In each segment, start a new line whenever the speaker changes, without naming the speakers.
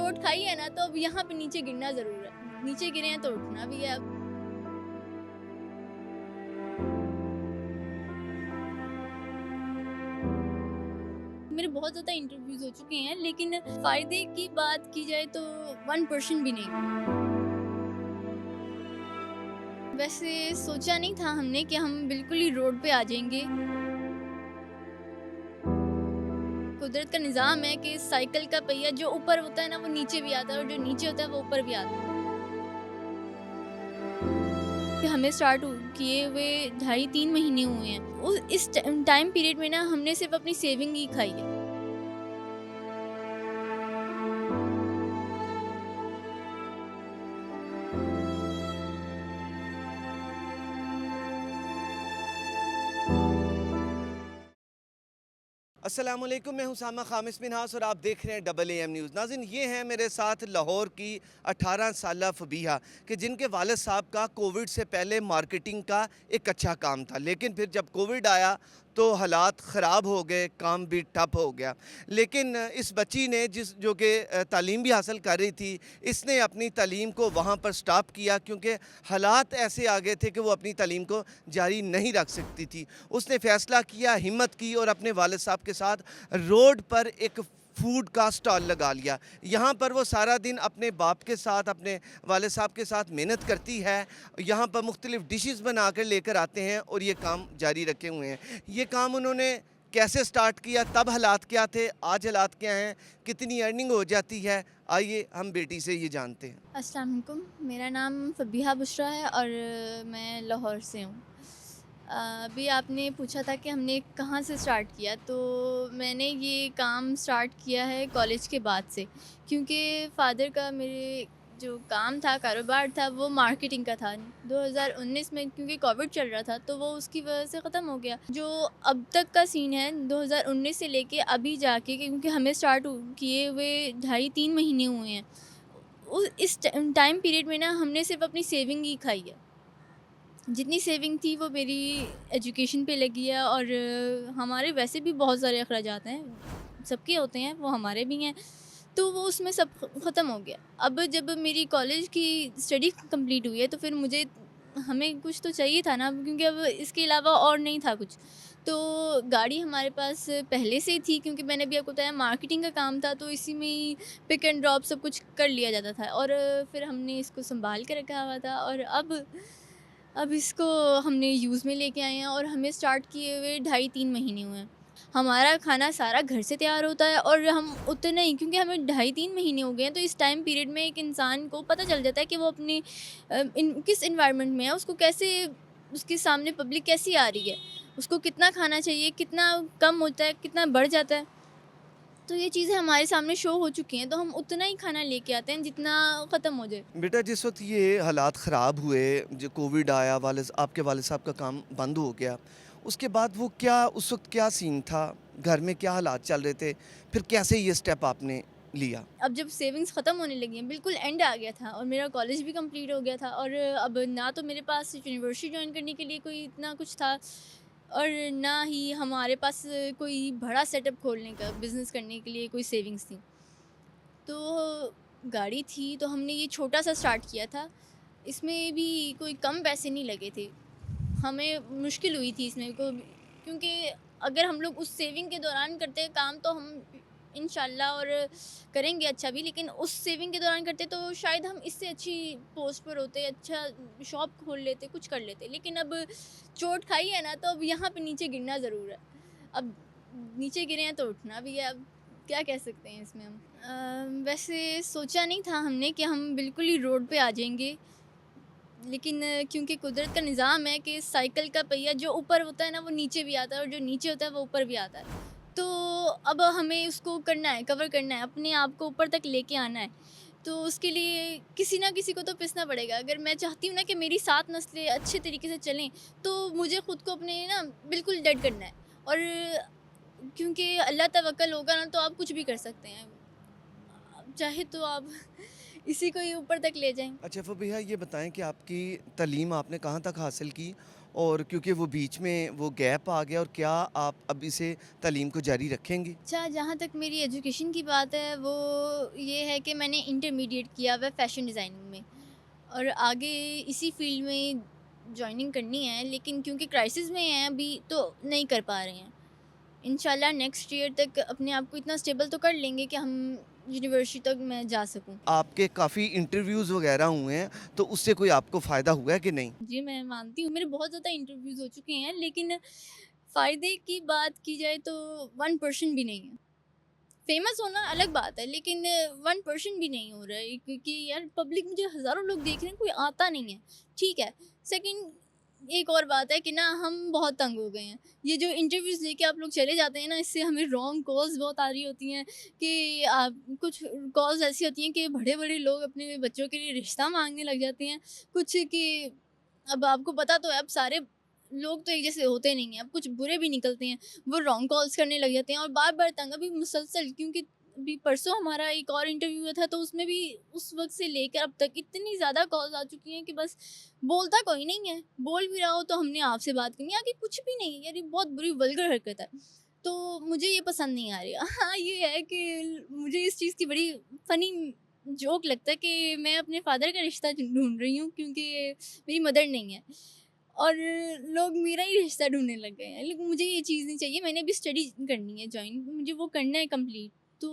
चोट खाई है ना, तो अब यहाँ पे नीचे गिरना ज़रूर है। नीचे गिरे हैं तो उठना भी है अब। मेरे बहुत ज़्यादा इंटरव्यूज़ हो चुके हैं, लेकिन फ़ायदे की बात की जाए तो 1% भी नहीं। वैसे सोचा नहीं था हमने कि हम बिल्कुल ही रोड पे आ जाएँगे। कुदरत का निज़ाम है कि साइकिल का पहिया जो ऊपर होता है ना, वो नीचे भी आता है, और जो नीचे होता है वो ऊपर भी आता है। कि हमें स्टार्ट किए हुए ढाई 3 महीने हुए हैं। इस टाइम पीरियड में ना हमने सिर्फ़ अपनी सेविंग ही खाई है।
अस्सलाम वालेकुम, मैं हुसामा खामिस मिनहास और आप देख रहे हैं डबल एम न्यूज़। नाज़रीन, ये हैं मेरे साथ लाहौर की 18 साला फबीहा कि जिनके वालिद साहब का कोविड से पहले मार्केटिंग का एक अच्छा काम था, लेकिन फिर जब कोविड आया तो हालात ख़राब हो गए, काम भी ठप हो गया। लेकिन इस बच्ची ने जो कि तालीम भी हासिल कर रही थी, इसने अपनी तालीम को वहाँ पर स्टॉप किया क्योंकि हालात ऐसे आ गए थे कि वो अपनी तालीम को जारी नहीं रख सकती थी। उसने फ़ैसला किया, हिम्मत की और अपने वालिद साहब के साथ रोड पर एक फूड का स्टॉल लगा लिया। यहाँ पर वो सारा दिन अपने बाप के साथ, अपने वालिद साहब के साथ मेहनत करती है। यहाँ पर मुख्तलिफ़ डिशेस बना कर लेकर आते हैं और ये काम जारी रखे हुए हैं। ये काम उन्होंने कैसे स्टार्ट किया, तब हालात क्या थे, आज हालात क्या हैं, कितनी अर्निंग हो जाती है, आइए हम बेटी से ये जानते हैं।
अस्सलाम वालेकुम, मेरा नाम फ़बीहा बुशरा है और मैं लाहौर से हूँ। अभी आपने पूछा था कि हमने कहाँ से स्टार्ट किया, तो मैंने ये काम स्टार्ट किया है कॉलेज के बाद से, क्योंकि फ़ादर का मेरे जो काम था, कारोबार था, वो मार्केटिंग का था। 2019 में क्योंकि कोविड चल रहा था, तो वो उसकी वजह से ख़त्म हो गया। जो अब तक का सीन है 2019 से लेके अभी जाके, क्योंकि हमें स्टार्ट किए हुए ढाई 3 महीने हुए हैं। इस टाइम पीरियड में ना हमने सिर्फ अपनी सेविंग ही खाई है। जितनी सेविंग थी वो मेरी एजुकेशन पे लगी है, और हमारे वैसे भी बहुत सारे अखराजात हैं, सबके होते हैं, वो हमारे भी हैं। तो वो उसमें सब ख़त्म हो गया। अब जब मेरी कॉलेज की स्टडी कंप्लीट हुई है, तो फिर मुझे हमें कुछ तो चाहिए था ना, क्योंकि अब इसके अलावा और नहीं था कुछ। तो गाड़ी हमारे पास पहले से ही थी, क्योंकि मैंने अभी आपको बताया मार्केटिंग का काम था, तो इसी में ही पिक एंड ड्रॉप सब कुछ कर लिया जाता था, और फिर हमने इसको सँभाल के रखा हुआ था, और अब इसको हमने यूज़ में लेके आए हैं, और हमें स्टार्ट किए हुए ढाई 3 महीने हुए हैं। हमारा खाना सारा घर से तैयार होता है, और हम उतना ही, क्योंकि हमें ढाई 3 महीने हो गए हैं, तो इस टाइम पीरियड में एक इंसान को पता चल जाता है कि वो अपनी किस एनवायरनमेंट में है, उसको कैसे, उसके सामने पब्लिक कैसी आ रही है, उसको कितना खाना चाहिए, कितना कम होता है, कितना बढ़ जाता है। तो ये चीज़ें हमारे सामने शो हो चुकी हैं, तो हम उतना ही खाना लेके आते हैं जितना ख़त्म हो जाए।
बेटा, जिस वक़्त ये हालात ख़राब हुए, जो कोविड आया, आपके वालिद साहब का काम बंद हो गया, उसके बाद वो क्या, उस वक़्त क्या सीन था? घर में क्या हालात चल रहे थे? फिर कैसे ये स्टेप आपने लिया?
अब जब सेविंग्स ख़त्म होने लगी हैं, बिल्कुल एंड आ गया था, और मेरा कॉलेज भी कंप्लीट हो गया था, और अब ना तो मेरे पास यूनिवर्सिटी जॉइन करने के लिए कोई इतना कुछ था, और ना ही हमारे पास कोई बड़ा सेटअप खोलने का, बिज़नेस करने के लिए कोई सेविंग्स थी। तो गाड़ी थी, तो हमने ये छोटा-सा स्टार्ट किया था। इसमें भी कोई कम पैसे नहीं लगे थे। हमें मुश्किल हुई थी इसमें को, क्योंकि अगर हम लोग उस सेविंग के दौरान करते काम, तो हम इंशाल्लाह और करेंगे अच्छा भी, लेकिन उस सेविंग के दौरान करते तो शायद हम इससे अच्छी पोस्ट पर होते, अच्छा शॉप खोल लेते, कुछ कर लेते। लेकिन अब चोट खाई है ना, तो अब यहाँ पे नीचे गिरना ज़रूर है। अब नीचे गिरे हैं तो उठना भी है, अब क्या कह सकते हैं इसमें हम। वैसे सोचा नहीं था हमने कि हम बिल्कुल ही रोड पे आ जाएँगे, लेकिन क्योंकि कुदरत का निज़ाम है कि साइकिल का पहिया जो ऊपर होता है ना, वो नीचे भी आता है, और जो नीचे होता है वो ऊपर भी आता है। तो अब हमें उसको करना है, कवर करना है, अपने आप को ऊपर तक लेके आना है। तो उसके लिए किसी ना किसी को तो पिसना पड़ेगा। अगर मैं चाहती हूँ ना कि मेरी 7 नस्लें अच्छे तरीके से चलें, तो मुझे खुद को अपने ना बिल्कुल डेड करना है, और क्योंकि अल्लाह तवक्कल होगा ना, तो आप कुछ भी कर सकते हैं। चाहे तो आप इसी को ही ऊपर तक ले जाएँ।
अच्छा फ़बीहा, ये बताएँ कि आपकी तालीम आपने कहाँ तक हासिल की और क्योंकि वो बीच में वो गैप आ गया, और क्या आप अब इसे तालीम को जारी रखेंगी?
अच्छा, जहाँ तक मेरी एजुकेशन की बात है वो ये है कि मैंने इंटरमीडिएट किया हुआ है फैशन डिज़ाइनिंग में और आगे इसी फील्ड में जॉइनिंग करनी है, लेकिन क्योंकि क्राइसिस में हैं अभी तो नहीं कर पा रहे हैं। इंशाल्लाह नेक्स्ट ईयर तक अपने आप को इतना स्टेबल तो कर लेंगे कि हम यूनिवर्सिटी तक मैं जा सकूं।
आपके काफ़ी इंटरव्यूज़ वगैरह हुए हैं, तो उससे कोई आपको फ़ायदा हुआ है कि नहीं?
जी, मैं मानती हूँ मेरे बहुत ज़्यादा इंटरव्यूज़ हो चुके हैं, लेकिन फ़ायदे की बात की जाए तो 1% भी नहीं है। फेमस होना अलग बात है, लेकिन 1% भी नहीं हो रहा है, क्योंकि यार पब्लिक, मुझे हज़ारों लोग देख रहे हैं, कोई आता नहीं है, ठीक है। सेकंड, एक और बात है कि ना हम बहुत तंग हो गए हैं। ये जो इंटरव्यूज़ लेके आप लोग चले जाते हैं ना, इससे हमें रॉन्ग कॉल्स बहुत आ रही होती हैं कि आप कुछ कॉल्स ऐसी होती हैं कि बड़े-बड़े लोग अपने बच्चों के लिए रिश्ता माँगने लग जाते हैं। कुछ कि अब आपको पता तो है, अब सारे लोग तो एक जैसे होते नहीं हैं, अब कुछ बुरे भी निकलते हैं। वो रॉन्ग कॉल्स करने लग जाते हैं और बार-बार तंग, अभी मुसलसल, क्योंकि अभी परसों हमारा एक और इंटरव्यू हुआ था, तो उसमें भी उस वक़्त से लेकर अब तक इतनी ज़्यादा कॉल्स आ चुकी हैं कि बस बोलता कोई नहीं है। बोल भी रहा हो तो हमने आपसे बात करनी है, आगे कुछ भी नहीं है। यार ये बहुत बुरी वल्गर हरकत है। तो मुझे ये पसंद नहीं आ रही। हाँ, ये है कि मुझे इस चीज़ की बड़ी फ़नी जोक लगता है कि मैं अपने फ़ादर का रिश्ता ढूँढ रही हूँ, क्योंकि मेरी मदर नहीं है। और लोग मेरा ही रिश्ता ढूँढने लग गए हैं। लेकिन मुझे ये चीज़ नहीं चाहिए, मैंने अभी स्टडी करनी है जॉइन, मुझे वो करना है कंप्लीट। तो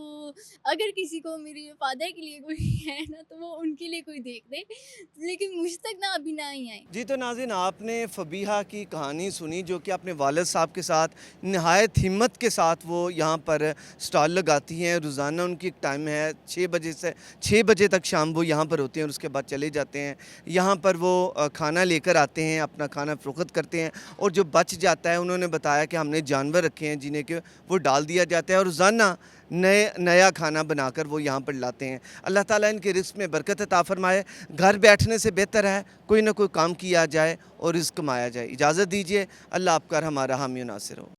अगर किसी को मेरे फ़ादर के लिए कोई है ना, तो वो उनके लिए कोई देख दे, लेकिन मुझ तक ना अभी ना ही आए।
जी, तो नाज़रीन, आपने फ़बीहा की कहानी सुनी, जो कि अपने वालिद साहब के साथ नहायत हिम्मत के साथ वो यहाँ पर स्टॉल लगाती हैं। रोज़ाना उनकी एक टाइम है 6 बजे से 6 बजे तक शाम वो यहाँ पर होते हैं और उसके बाद चले जाते हैं। यहाँ पर वो खाना लेकर आते हैं, अपना खाना फ़रोख्त करते हैं, और जो बच जाता है, उन्होंने बताया कि हमने जानवर रखे हैं जिन्हें कि वो डाल दिया जाता है, और रोज़ाना नया खाना बनाकर वो यहाँ पर लाते हैं। अल्लाह ताला इनके रिज़्क़ में बरकत अता फ़रमाए। घर बैठने से बेहतर है कोई ना कोई काम किया जाए और रिज़्क़ कमाया जाए। इजाज़त दीजिए। अल्लाह आपका और हमारा हामी नासिर हो।